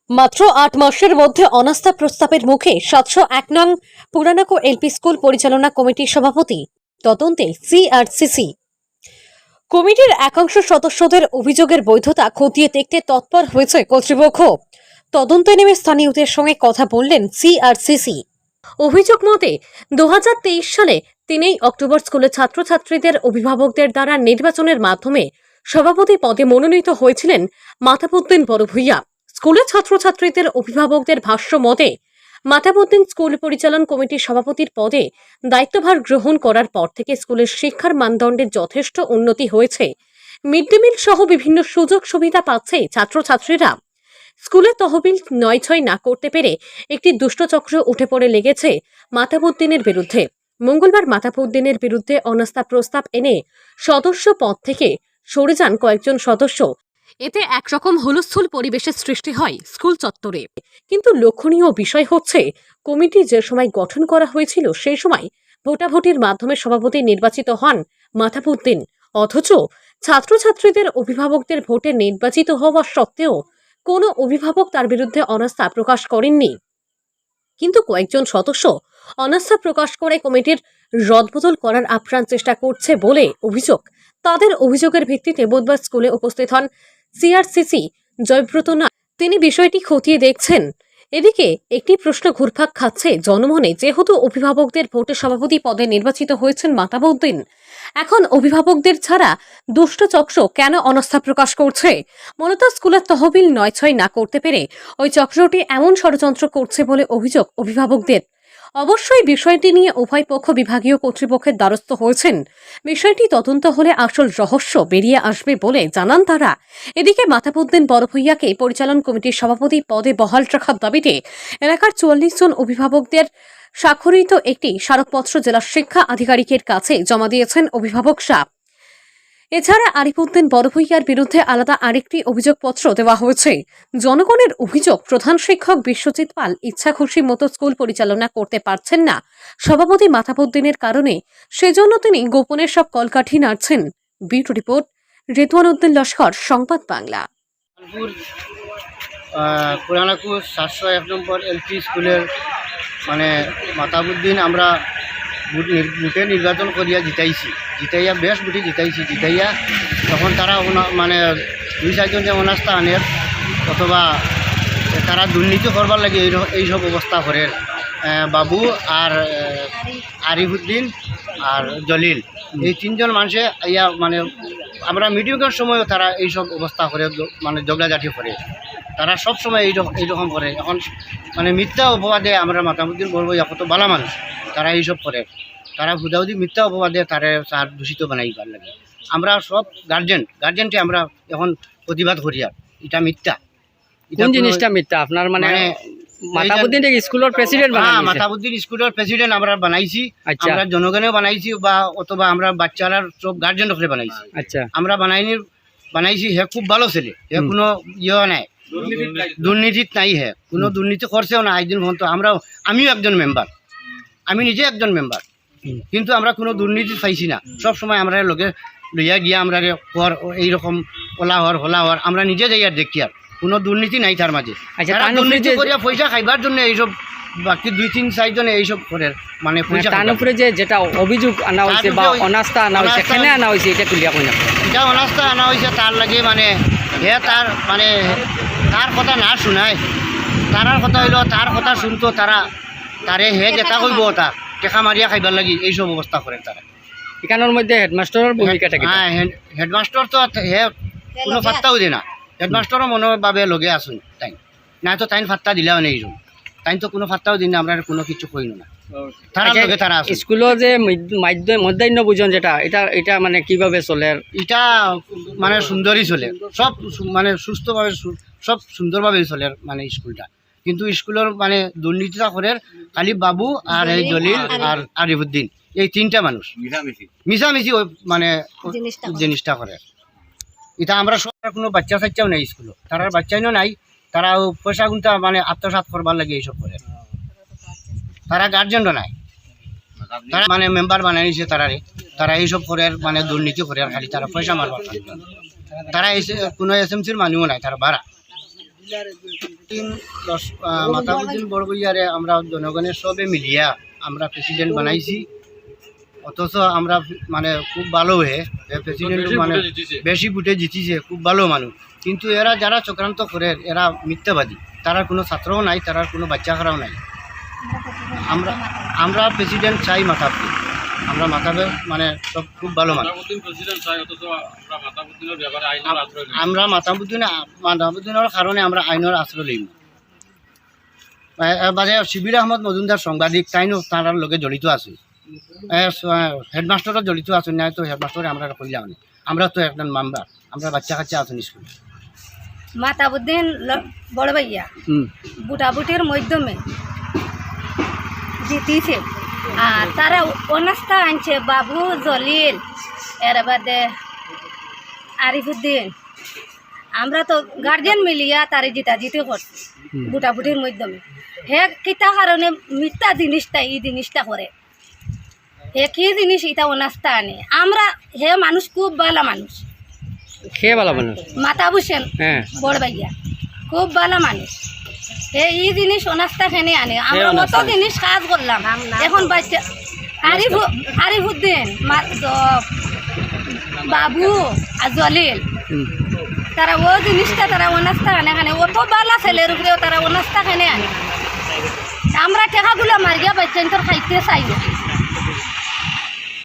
মাত্র ৮ মাসের মধ্যে অনাস্থা প্রস্তাবের মুখে ৭০১ নং পুরানাকো এলপি স্কুল পরিচালনা কমিটির সভাপতি। তদন্তে সিআরসিসি। কমিটির একাংশ সদস্যদের অভিযোগের বৈধতা খতিয়ে দেখতে তৎপর হয়েছে কর্তৃপক্ষ। তদন্তে নেমে স্থানীয়দের সঙ্গে কথা বললেন সিআরসিসি। অভিযোগ মতে ২০২৩ সালে ৩ অক্টোবর স্কুলের ছাত্রছাত্রীদের অভিভাবকদের দ্বারা নির্বাচনের মাধ্যমে সভাপতি পদে মনোনীত হয়েছিলেন মাতাবুদ্দিন বড়ভূঁইয়া। স্কুলের ছাত্রছাত্রীদের অভিভাবকদের ভাষ্য মতে মাতাবুদ্দিন স্কুল পরিচালন কমিটির সভাপতির পদে দায়িত্বভার গ্রহণ করার পর থেকে স্কুলের শিক্ষার মানদণ্ডের যথেষ্ট উন্নতি হয়েছে। মিড ডে মিল সহ বিভিন্ন সুযোগ সুবিধা পাচ্ছে ছাত্রছাত্রীরা। স্কুলের তহবিল নয় না করতে পেরে একটি দুষ্টচক্র উঠে পড়ে লেগেছে মাতাবুদ্দিনের বিরুদ্ধে। মঙ্গলবার মাতাবুদ্দিনের বিরুদ্ধে অনাস্থা প্রস্তাব এনে সদস্য পদ থেকে সরে যান কয়েকজন সদস্য। এতে একরকম হুলস্থুল পরিবেশের সৃষ্টি হয় স্কুল চত্বরে। কিন্তু লক্ষণীয় বিষয় হচ্ছে, কমিটি যে সময় গঠন করা হয়েছিল সেই সময় ভোটাভুটির মাধ্যমে সভাপতি নির্বাচিত হন মাতাবুদ্দিন, অথচ ছাত্রছাত্রীদের অভিভাবকদের ভোটে নির্বাচিত হওয়া সত্ত্বেও কোনো অভিভাবক তার বিরুদ্ধে অনাস্থা প্রকাশ করেননি। কিন্তু কয়েকজন সদস্য অনাস্থা প্রকাশ করে কমিটির রদবদল করার আপ্রাণ চেষ্টা করছে বলে অভিযোগ। তাদের অভিযোগের ভিত্তিতে বুধবার স্কুলে উপস্থিত হন সিআরসিসি জয়ব্রত নাথ। তিনি বিষয়টি খতিয়ে দেখছেন। এদিকে একটি প্রশ্ন ঘুরপাক খাচ্ছে জনমনে, যেহেতু অভিভাবকদের ভোটে সভাপতি পদে নির্বাচিত হয়েছেন মাতাবুদ্দিন, এখন অভিভাবকদের ছাড়া দুষ্ট চক্র কেন অনাস্থা প্রকাশ করছে? মূলত স্কুলের তহবিল নয় না করতে পেরে ওই চক্রটি এমন ষড়যন্ত্র করছে বলে অভিযোগ অভিভাবকদের। অবশ্যই বিষয়টি নিয়ে উভয় পক্ষ বিভাগীয় কর্তৃপক্ষের দ্বারস্থ হয়েছেন। বিষয়টি তদন্ত হলে আসল রহস্য বেরিয়ে আসবে বলে জানান তারা। এদিকে মাতাবুদ্দিন বড়ভূঁইয়াকে পরিচালন কমিটির সভাপতি পদে বহাল রাখার দাবিতে এলাকার ৪৪ জন অভিভাবকদের স্বাক্ষরিত একটি স্মারকপত্র জেলা শিক্ষা আধিকারিকের কাছে জমা দিয়েছেন অভিভাবকরা। এছাড়া আরিফউদ্দিন বড়ভূঁইয়ার বিরুদ্ধে আলাদা আরেকটি অভিযোগপত্র দেওয়া হয়েছে। জনগণের অভিযোগ, প্রধান শিক্ষক বিশ্বজিৎ পাল ইচ্ছা খুশি মতো স্কুল পরিচালনা করতে পারছেন না সভাপতি মাতাবুদ্দিনের কারণে, সেজন্য তিনি গোপনে সব কলকাঠি নাড়ছেন। ব্যুরো রিপোর্ট, রেদওয়ান উদ্দিন লস্কর, সংবাদ বাংলা। পুরানাকো ৭০১ নম্বর এলপি স্কুলের মাতাবুদ্দিন আমরা বুটে নির্বাচন করিয়া জিতাইয়া বেশ বুটি জিতাইয়া তখন তারা দুই চারজন যে অনাস্থা আনের অথবা তারা দুর্নীতি করবার লাগে এইসব অবস্থা করে বাবু আর আরিফউদ্দিন আর জলিল, এই তিনজন মানুষে ইয়া আমরা মিটিংয়ের সময়ও তারা এইসব অবস্থা করে ঝগড়াঝাটি করে। তারা সব সময় এইরকম করে। এখন মিথ্যা অপবাদে আমরা মাতাবুদ্দিন বলবো কত ভালো মানুষ, তারা এইসব করে। তারা হুদাহুদি মিথ্যা অপবাদে তারা তার দূষিত বানাইবার লাগে। আমরা সব গার্জেনকে আমরা এখন প্রতিবাদ করি। আর এটা মিথ্যা। কোন জিনিসটা মিথ্যা আপনার মাতাবুদ্দিন স্কুলের প্রেসিডেন্ট বানাইছে? মাতাবুদ্দিন স্কুলের প্রেসিডেন্ট আমরা বানাইছি। আমরা জনগণেও বানাইছি বা অথবা আমরা বাচ্চারা সব গার্জেন হলে বানাইছি। আচ্ছা, আমরা বানাইছি। হে খুব ভালো ছেলে, হে কোনো নাই, দুর্নীতিত নাই, হে কোনো দুর্নীতি করছেও না একদিন পর্যন্ত। আমিও একজন মেম্বার, আমি নিজে একজন মেম্বার, কিন্তু আমরা কোনো দুর্নীতি পাইছি না। সব সময় আমরা লোকে লইয়া গিয়া আমরা এইরকম হলা হওয়ার আমরা নিজে যাই আর দেখি। আর কোনো দুর্নীতি নাই তার মাঝে। দুর্নীতি করিয়া পয়সা খাইবার জন্য এইসব বাকি ২-৩-৪ জনে এইসব করে পয়সা। তার উপরে যেটা অভিযোগ আনা হয়েছে বা অনাস্থা আনা হয়েছে, কেন আনা হয়েছে এটা তুলিয়া কই না? এটা অনাস্থা আনা হয়েছে তার লাগে হে তার তার কথা না শুনায়। তার কথা হইল তার কথা শুনতো তারে হে যেটা কইব তার টেকা মারিয়া খাইবার লাগি এইসব অবস্থা করে তারা। এখানের মধ্যে হেডমাস্টারের ভূমিকা থাকে। হ্যাঁ, হেডমাস্টার তো হে কোনো ফাত্তাও দেয় না। হেডমাস্টারও মনোভাবে লগে আসুন তাই না, তো তাই ফাত্তা দিলেও নেই। তাই তো কোনো ফাত্তাও দিন না, আমরা কোনো কিছু কইল না। তারা লগে তারা স্কুলের যে মধ্যাহ্ন ভোজন যেটা এটা কিভাবে চলে? এটা সুন্দরই চলে, সব সুস্থভাবে সব সুন্দরভাবে চলে স্কুলটা। কিন্তু স্কুলের দুর্নীতিটা করে খালি বাবু আর এই জলিল আর আরিফউদ্দিন, এই তিনটা মানুষ মিশামিশি জিনিসটা করে। এটা আমরা সব কোনো বাচ্চা সাচ্চাও নাই স্কুলে, তারা বাচ্চাইও নাই। তারা পয়সা গুনটা আত্মসাৎ করবার লাগে এইসব করে। তারা গার্জেনও নাই, তারা মেম্বার বানাইছে তারা এইসব করে দুর্নীতি করে। আর খালি তারা পয়সা মারবার, তারা কোনো এসএমসির মানুষও নাই, তারা ভাড়া। মাতাবুদ্দিন বড়বইয়ারে আমরা জনগণের সবে মিলিয়া আমরা প্রেসিডেন্ট বানাইছি, অথচ আমরা মানে খুব ভালো হয়ে প্রেসিডেন্ট মানে বেশি ভোটে জিতিছে, খুব ভালো মানুষ। কিন্তু এরা যারা চক্রান্ত করে এরা মিথ্যাবাদী, তারার কোনো ছাত্রও নাই, তারার কোনো বাচ্চা খারাও নাই। আমরা প্রেসিডেন্ট চাই মাতাবুদ্দিন, আমরা মাতাবে মানে সব খুব ভালো মানুষ। আমরা মাতাবুদ্দিনের কারণে আমরা আইনের আশ্রয় লইম। এবারে শিবির আহমদ মজুমদার সাংবাদিক, তাইনো তার লগে জড়িত আছে, হেডমাস্টারও জড়িত আছে, নাই তো হেডমাস্টারে আমরা কইলাম না, আমরা তো একজন মেম্বার, আমরা বাচ্চা কাচ্চা আছেন স্কুল। মাতাবুদ্দিন বড় ভাইয়া বুটাবুটির মাধ্যমে জিতিছে, আর তারা অনাস্থা আনছে বাবু জলিল, এর বাদে আরিফুদ্দিন। আমরা তো গার্জিয়ান মিলিয়া তারে জিতাজিতি করছি বুটাবুটির মাধ্যমে। হে কিতা কারণে মিথ্যা জিনিসটা এই জিনিসটা করে, হে কি জিনিস এটা অনাস্থা আনে। আমরা হে মানুষ খুব ভালো মানুষ, খেয়ে ভালো মানুষ মাতাবুসেন হ্যাঁ বড় ভাইয়া খুব ভালো মানুষ। এই জিনিস অনাস্থা খেনে আনে। আমরা কত অনাস্থা জিনিস কাজ করলাম, এখন বাচ্চা আরিফুদ্দিন বাবু আর জলিল, তারা ও জিনিসটা তারা অনাস্থা আনে, এখানে অত বালা ছেলের উপরেও তারা অনাস্থা খেনে আনে। আমরা টেকাগুলো মারিয়া বাচ্চা খাইতে চাই না।